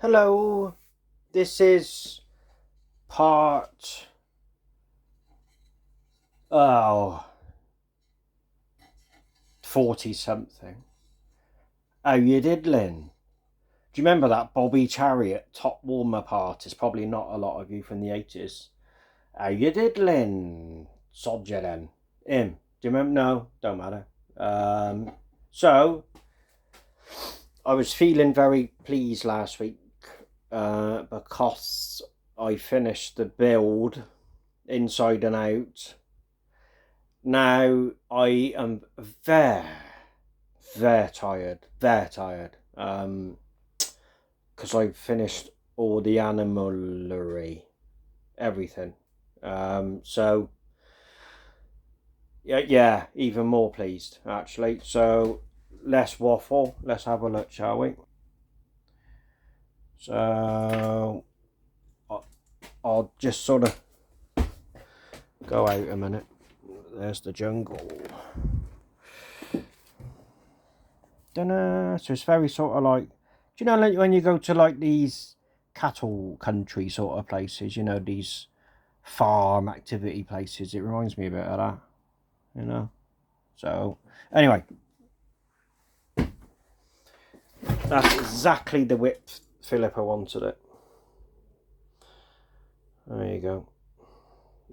Hello, this is part oh 40 something. How you diddling? Do you remember that Bobby Chariot top warmer part? It's probably not a lot of you from the 80s. How you diddling? Sod you then. Him. Do you remember? No, don't matter. So I was feeling very pleased last week because I finished the build inside and out. Now I am very tired, because I've finished all the animalery, everything. So yeah, even more pleased actually. So less waffle. Let's have a look, shall we? So I'll just sort of go out a minute. There's the jungle. So it's very sort of like, do you know, like when you go to like these cattle country sort of places, you know, these farm activity places, it reminds me a bit of that, you know. So anyway, that's exactly the width Philippa wanted it. There you go.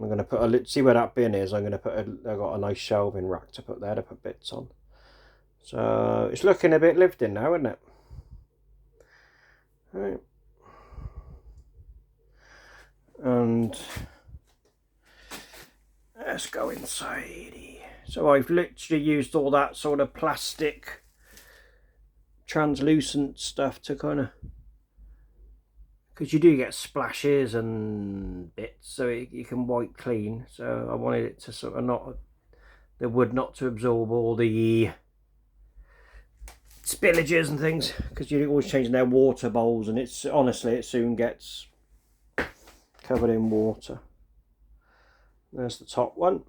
I'm going to put a, see where that bin is. I'm going to put I've got a nice shelving rack to put there to put bits on. So it's looking a bit lived in now, isn't it? Right. And let's go inside. So I've literally used all that sort of plastic translucent stuff to kind of, because you do get splashes and bits, so you can wipe clean. So I wanted it to sort of not, the wood not to absorb all the spillages and things, because you're always changing their water bowls, and it's honestly, it soon gets covered in water. There's the top one.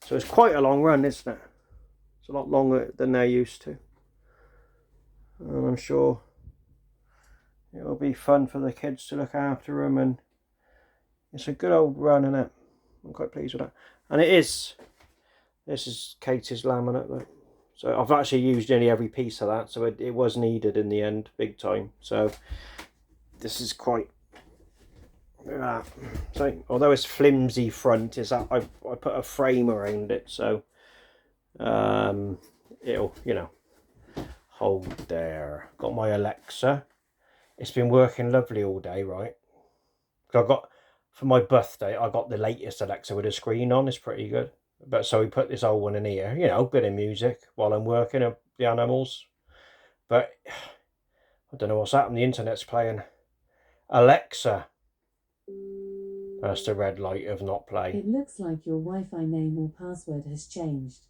So it's quite a long run, isn't it? It's a lot longer than they're used to, and I'm sure it'll be fun for the kids to look after them, and it's a good old run, isn't it? I'm quite pleased with that. And it is, this is Katie's laminate, look. So I've actually used nearly every piece of that, so it was needed in the end, big time. So this is quite, so although it's flimsy front, is that I put a frame around it, so it'll, you know, hold there. Got my Alexa. It's been working lovely all day, right? I got, for my birthday, I got the latest Alexa with a screen on. It's pretty good. But so we put this old one in here, you know, bit of music while I'm working on the animals. But I don't know what's happened. The internet's playing. Alexa. That's the red light of not play. It looks like your Wi-Fi name or password has changed.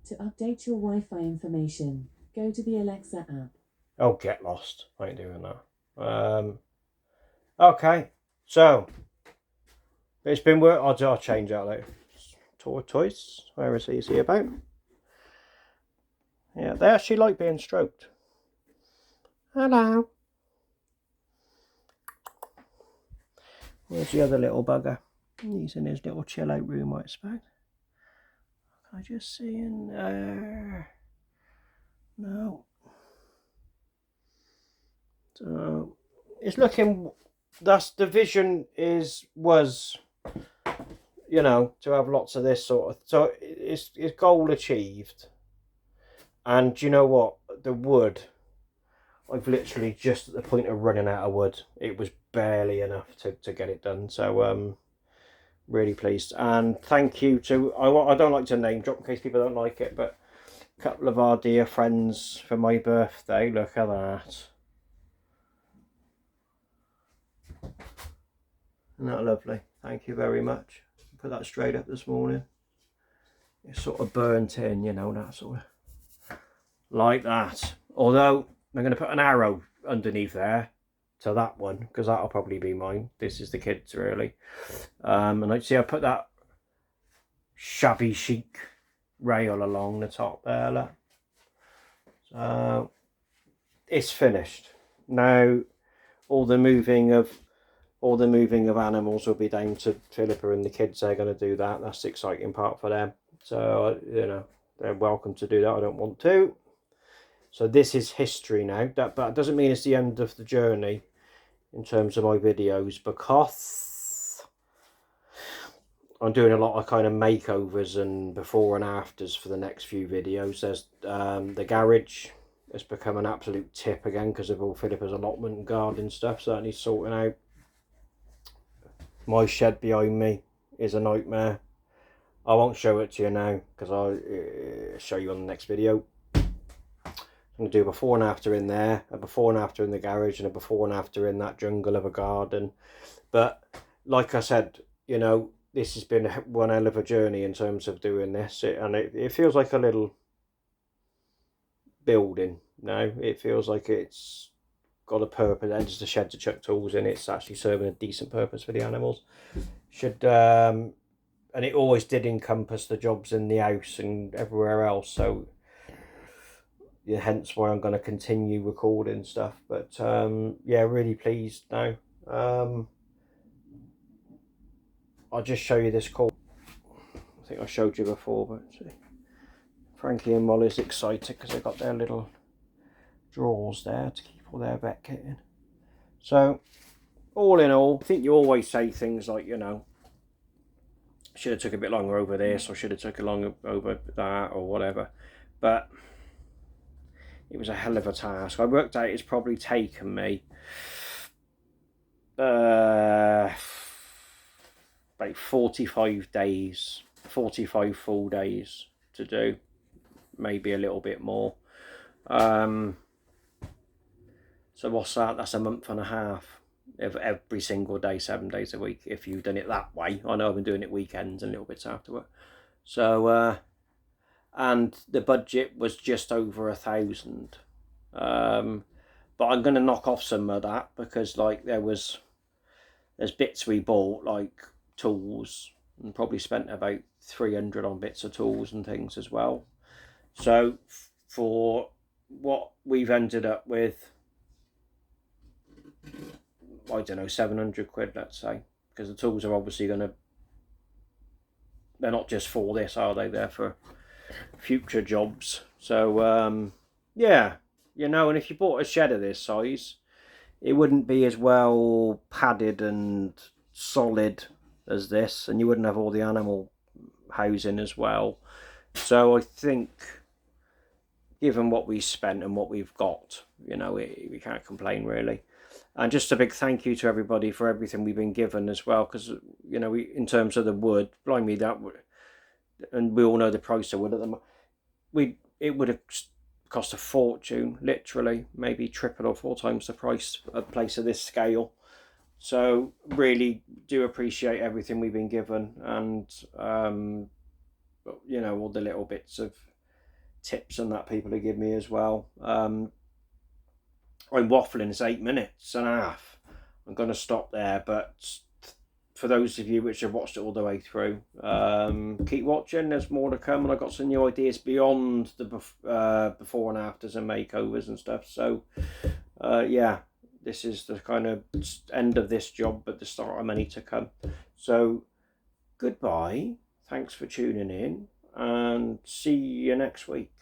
To update your Wi-Fi information, go to the Alexa app. Oh, get lost. I ain't doing that. Okay. So, it's been work. I'll change that later. Tortoise. Where is he about? Yeah, they actually like being stroked. Hello. Where's the other little bugger? He's in his little chill out room, I expect. Can I just see in there? No. So it's looking, that's the vision was, you know, to have lots of this sort of, so it's goal achieved. And you know what, the wood, I've literally just at the point of running out of wood. It was barely enough to get it done. So really pleased, and thank you to, I don't like to name drop in case people don't like it, but a couple of our dear friends for my birthday. Look at that. Isn't that lovely? Thank you very much. Put that straight up this morning. It's sort of burnt in, you know, that sort of like that. Although I'm going to put an arrow underneath there to that one, because that'll probably be mine. This is the kids, really. And I see I put that shabby chic rail along the top there, look. So it's finished now. all the moving of animals will be down to Philippa and the kids. They're going to do that. That's the exciting part for them. So, you know, they're welcome to do that. I don't want to. So this is history now. But that doesn't mean it's the end of the journey in terms of my videos, because I'm doing a lot of kind of makeovers and before and afters for the next few videos. There's the garage. It's become an absolute tip again because of all Philippa's allotment and garden stuff, so that needs sorting out. My shed behind me is a nightmare. I won't show it to you now because I'll show you on the next video. I'm going to do a before and after in there, a before and after in the garage, and a before and after in that jungle of a garden. But like I said, you know, this has been one hell of a journey in terms of doing this, and it feels like a little building now. It feels like it's got a purpose, and just a shed to chuck tools in. It's actually serving a decent purpose for the animals. And it always did encompass the jobs in the house and everywhere else, so yeah, hence why I'm going to continue recording stuff. But yeah, really pleased now. I'll just show you this call. I think I showed you before, but see. Frankie and Molly's excited because they've got their little drawers there to keep all their vet kit in. So, all in all, I think you always say things like, you know, should have took a bit longer over this, or should have took longer over that, or whatever. But it was a hell of a task. I worked out it's probably taken me about 45 days, 45 full days to do. Maybe a little bit more. So what's that? That's a month and a half of every single day, 7 days a week, if you've done it that way. I know I've been doing it weekends and little bits after work. So and the budget was just over 1,000. But I'm going to knock off some of that because, like, there's bits we bought, like tools, and probably spent about 300 on bits of tools and things as well. So for what we've ended up with, I don't know, 700 quid, let's say, because the tools are obviously going to, they're not just for this, are they? They're for future jobs. So yeah, you know, and if you bought a shed of this size, it wouldn't be as well padded and solid as this, and you wouldn't have all the animal housing as well. So I think, given what we spent and what we've got, you know, we can't complain really. And just a big thank you to everybody for everything we've been given as well, because, you know, in terms of the wood, blimey, that would, and we all know the price of wood at the moment, it would have cost a fortune, literally, maybe triple or 4 times the price of a place of this scale. So really do appreciate everything we've been given, and you know, all the little bits of tips and that people have given me as well. I'm waffling, it's 8 minutes and a half. I'm going to stop there, but for those of you which have watched it all the way through, keep watching. There's more to come, and I've got some new ideas beyond the before and afters and makeovers and stuff. So yeah, this is the kind of end of this job, but the start of many to come. So goodbye, thanks for tuning in, and see you next week.